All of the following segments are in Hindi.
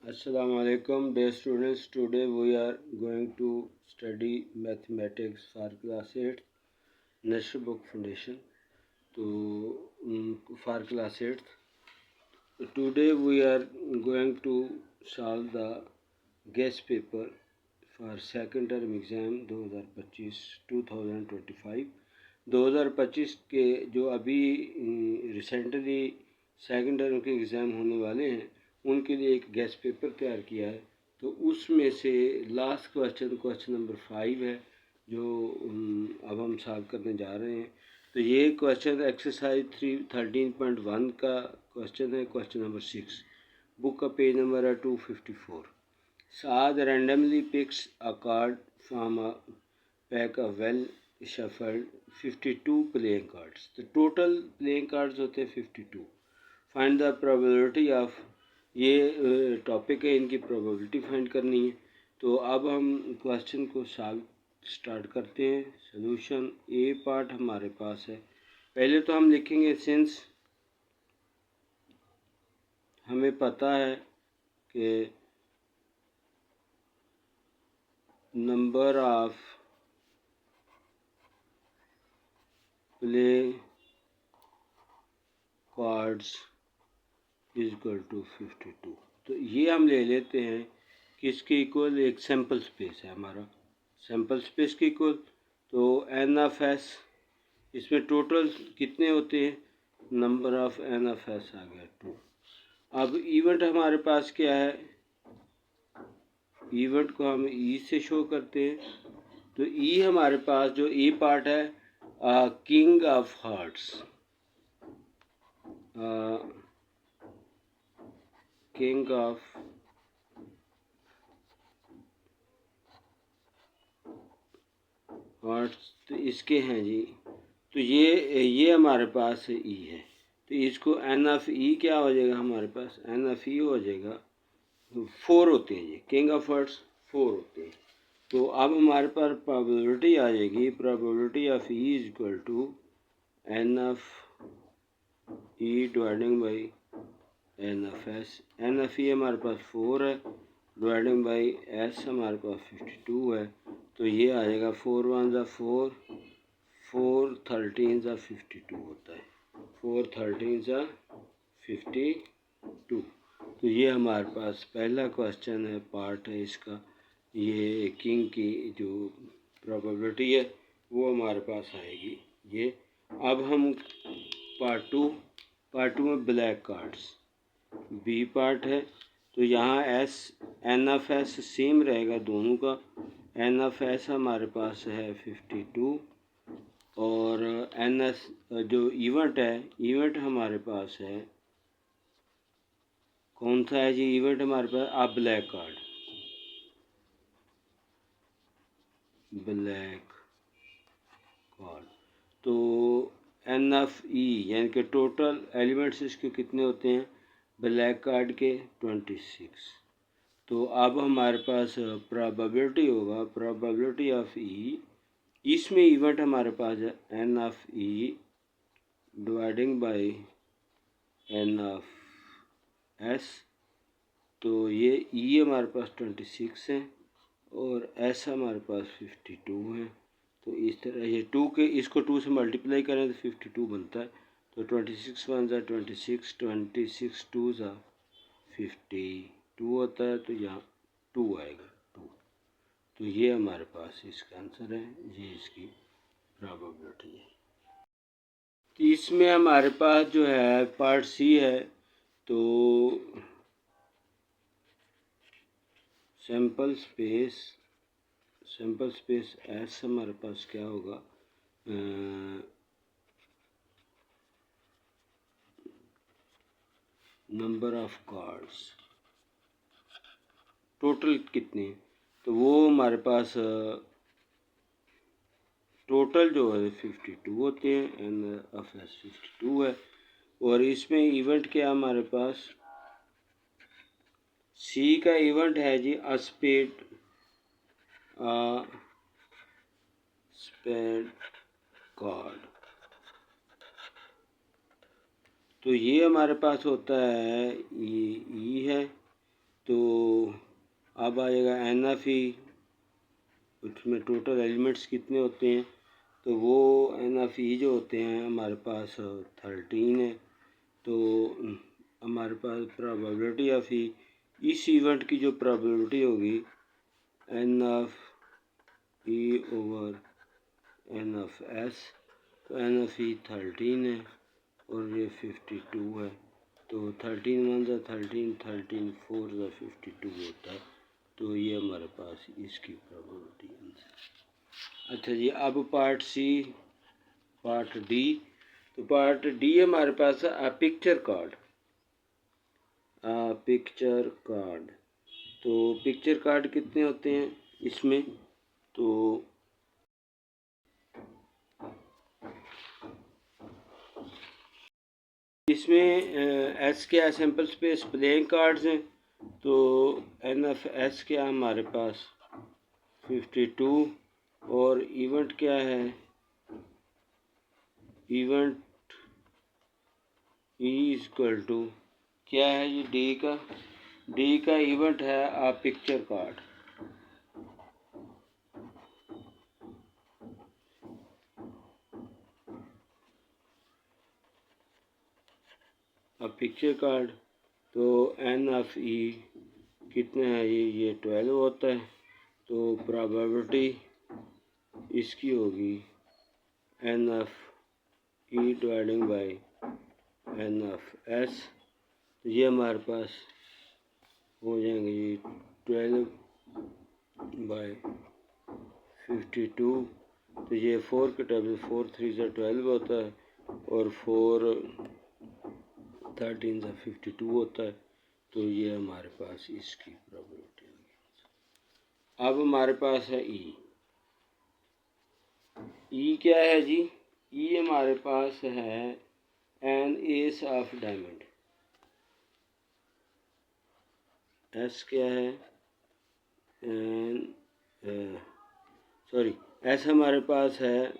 Assalamu alaikum dear students. Today we are going to study mathematics for class 8 National Book Foundation. For class 8 today we are going to solve the guest paper for second term exam 2025 2025 के जो अभी रिसेंटली सेकंड टर्म के एग्ज़ाम होने वाले हैं उनके लिए एक गेस्ट पेपर तैयार किया है। तो उसमें से लास्ट क्वेश्चन नंबर 5 है जो अब हम सॉल्व करने जा रहे हैं। तो ये क्वेश्चन एक्सरसाइज 13.1 का क्वेश्चन है, क्वेश्चन नंबर 6। बुक का पेज नंबर है 254। Saad randomly picks a card from a pack of well shuffled 52 playing cards. The total playing cards होते हैं 52. Find the probability of, ये टॉपिक है, इनकी प्रोबेबिलिटी फाइंड करनी है। तो अब हम क्वेश्चन को सॉल्व स्टार्ट करते हैं। सॉल्यूशन ए पार्ट हमारे पास है। पहले तो हम लिखेंगे सिंस हमें पता है कि number of play cards is equal to 52। तो ये हम ले लेते हैं कि इसके इक्वल एक सैम्पल स्पेस है हमारा, सैम्पल स्पेस के इक्वल। तो एन ऑफ एस, इसमें टोटल कितने होते हैं, number of n of s आ गया 2। अब इवेंट हमारे पास क्या है, इवेंट को हम ई से शो करते हैं। तो ई हमारे पास जो ई पार्ट है, king of hearts, king of hearts, तो इसके हैं जी। तो ये हमारे पास ई है। तो इसको एन ऑफ ई क्या हो जाएगा, हमारे पास एन ऑफ ई हो जाएगा 4 होते हैं जी, किंग ऑफ हार्ट्स 4 होते हैं। तो अब हमारे पास प्रोबेबिलिटी आ जाएगी, probability of E is equal to N of E dividing by n of s. N of e हमारे पास 4 है, डिवाइडिंग बाई एस हमारे पास 52 है। तो ये आ जाएगा 4 1 ज़ा 4, 4 13 ज़ा 52 होता है, 4 13 ज़ा 52। तो ये हमारे पास पहला क्वेश्चन है, पार्ट है इसका। ये किंग की जो प्रोबेबिलिटी है वो हमारे पास आएगी ये। अब हम पार्ट टू में ब्लैक कार्ड्स बी पार्ट है। तो यहाँ S N of S same रहेगा दोनों का। एन ऑफ एस हमारे पास है 52 और एन एस जो इवेंट है, इवेंट हमारे पास है, कौन सा है जी इवेंट हमारे पास, आप ब्लैक कार्ड, ब्लैक कार्ड। तो एन ऑफ ई यानी कि टोटल एलिमेंट्स इसके कितने होते हैं ब्लैक कार्ड के, 26। तो अब हमारे पास प्रोबेबिलिटी होगा, प्रोबेबिलिटी ऑफ ई, इसमें इवेंट हमारे पास है N of E dividing by N of S. तो ये ई हमारे पास 26 है और एस हमारे पास 52 है। तो इस तरह ये 2 के इसको 2 से मल्टीप्लाई करें तो 52 बनता है। तो 26 1 ज़ा 26, 26 2 ज़ा 52 होता है। तो यहाँ 2 आएगा 2। तो ये हमारे पास इसका आंसर है, ये इसकी प्रोबेबिलिटी है। तो इसमें हमारे पास जो है पार्ट सी है। तो सैम्पल स्पेस एस हमारे पास क्या होगा, नंबर ऑफ कार्ड्स टोटल कितने, तो वो हमारे पास टोटल जो है 52 होते हैं, एन ऑफ एस 52 है। और इसमें इवेंट क्या हमारे पास, सी का इवेंट है जी स्पेड कार्ड। तो ये हमारे पास होता है ई है। तो अब आएगा एन एफ ई, उसमें टोटल एलिमेंट्स कितने होते हैं, तो वो एन एफ ई जो होते हैं हमारे पास 13 है। तो हमारे पास प्रोबेबिलिटी ऑफ ई, इस इवेंट की जो प्रोबेबिलिटी होगी N of E over N of S, तो एन ऑफ ई 13 है और ये 52 है। तो 13 1 ज़ा 13, 13 4 ज़ा 52 होता है। तो ये हमारे पास इसकी प्रोबेबिलिटी आंसर। अच्छा जी, अब पार्ट सी, पार्ट डी। तो पार्ट डी हमारे पास है पिक्चर कार्ड, पिक्चर कार्ड। तो पिक्चर कार्ड कितने होते हैं इसमें, तो इसमें एस क्या सैम्पल स्पेस प्लेइंग कार्ड्स हैं। तो एन एफ एस क्या हमारे पास 52 और इवेंट क्या है, इवेंट ई इक्वल टू क्या है ये डी का इवेंट है आ पिक्चर कार्ड। अब पिक्चर कार्ड तो एन एफ ई कितने हैं, ये 12 होता है। तो प्रोबेबिलिटी इसकी होगी N of E dividing by N of S. तो ये हमारे पास हो जाएंगे ये 12 बाई 52। तो ये 4 के टेबल 4 3 से 12 होता है और 4 13 से 52 होता है। तो ये हमारे पास इसकी प्रोबेबिलिटी होगी। अब हमारे पास है ई क्या है जी, ई हमारे पास है N S of diamond. S क्या है, एन सॉरी एस हमारे पास है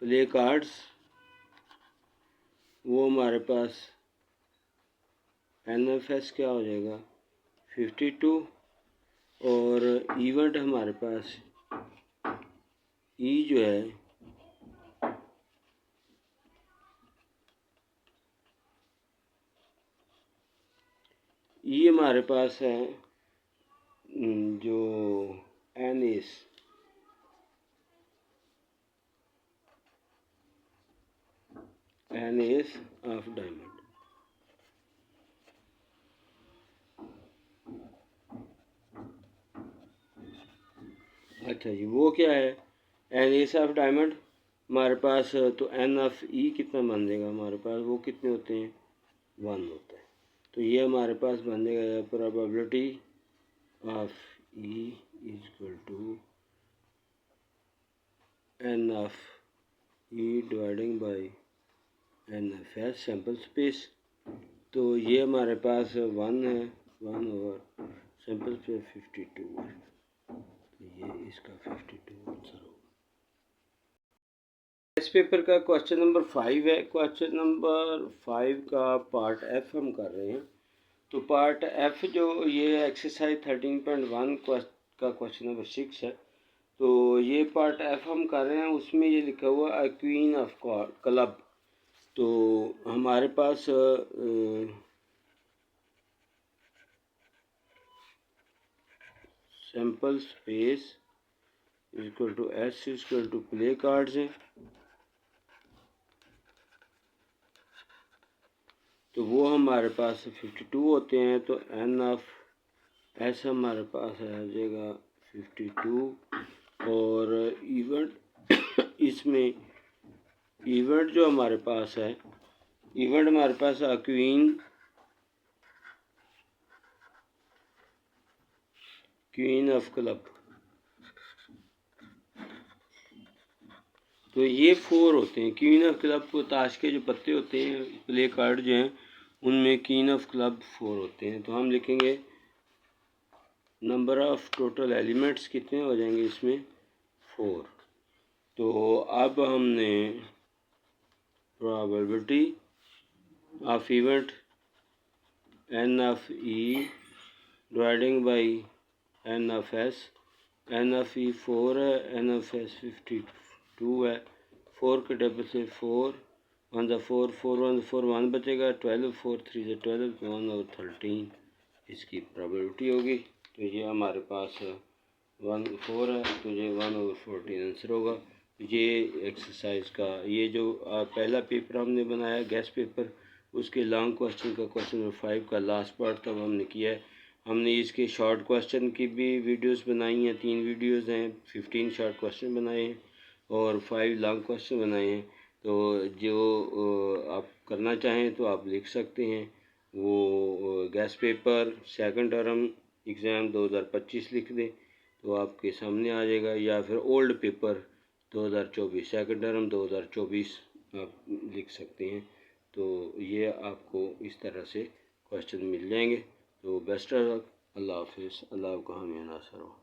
प्ले कार्ड्स, वो हमारे पास एन एफ एस क्या हो जाएगा 52 और इवेंट हमारे पास ई जो है ई हमारे पास है जो एन एस ऑफ डायमंड। अच्छा जी, वो क्या है एन एस ऑफ डायमंड हमारे पास। तो एन ऑफ ई कितना बन देगा हमारे पास, वो कितने होते हैं 1 होता है। तो ये हमारे पास बन जाएगा probability of E is equal to N of E dividing by N of S sample space. तो ये हमारे पास 1 है, 1 ओवर सैम्पल स्पेस 52 है। तो ये इसका 52 आंसर होगा। इस पेपर का क्वेश्चन नंबर 5 है। क्वेश्चन नंबर 5 का पार्ट एफ हम कर रहे हैं। तो पार्ट एफ जो ये एक्सरसाइज 13.1 का क्वेश्चन नंबर 6 है। तो ये पार्ट एफ हम कर रहे हैं, उसमें ये लिखा हुआ है क्वीन ऑफ क्लब। तो हमारे पास sample space equal to s equal to play cards है। तो वो हमारे पास 52 होते हैं। तो एन ऑफ एस हमारे पास आ जाएगा 52 और इवेंट इसमें इवेंट जो हमारे पास है, इवेंट हमारे पास क्वीन ऑफ क्लब। तो ये 4 होते हैं क्वीन ऑफ क्लब को, ताश के जो पत्ते होते हैं प्ले कार्ड जो हैं उनमें क्वीन ऑफ क्लब 4 होते हैं। तो हम लिखेंगे नंबर ऑफ टोटल एलिमेंट्स कितने हो जाएंगे इसमें 4। तो अब हमने probability of event n of E dividing by n of s. N of e 4 है, एन ऑफ एस 52 है। 4 के टेबल से 4 1 ज़ा 4 4 1 4 1 बचेगा। 12 4 3 ज़ा 12 1 और 13 इसकी प्रोबेबिलिटी होगी। तो ये हमारे पास 1 4 है, तो ये 1 और 14 आंसर होगा। ये एक्सरसाइज का ये जो पहला पेपर हमने बनाया गैस पेपर, उसके लॉन्ग क्वेश्चन का क्वेश्चन नंबर 5 का लास्ट पार्ट तब हमने किया है। हमने इसके शॉर्ट क्वेश्चन की भी वीडियोस बनाई हैं, 3 वीडियोस हैं, 15 शॉर्ट क्वेश्चन बनाए हैं और 5 लॉन्ग क्वेश्चन बनाए हैं। तो जो आप करना चाहें तो आप लिख सकते हैं। वो gas paper second term exam 2025 लिख दें तो आपके सामने आ जाएगा, या फिर ओल्ड पेपर 2024 सेकंड टर्म 2024 आप लिख सकते हैं। तो ये आपको इस तरह से क्वेश्चन मिल जाएंगे। तो बेस्ट ऑफ लक, अल्लाह हाफिज़, अल्लाह आपको हमें नासर हो।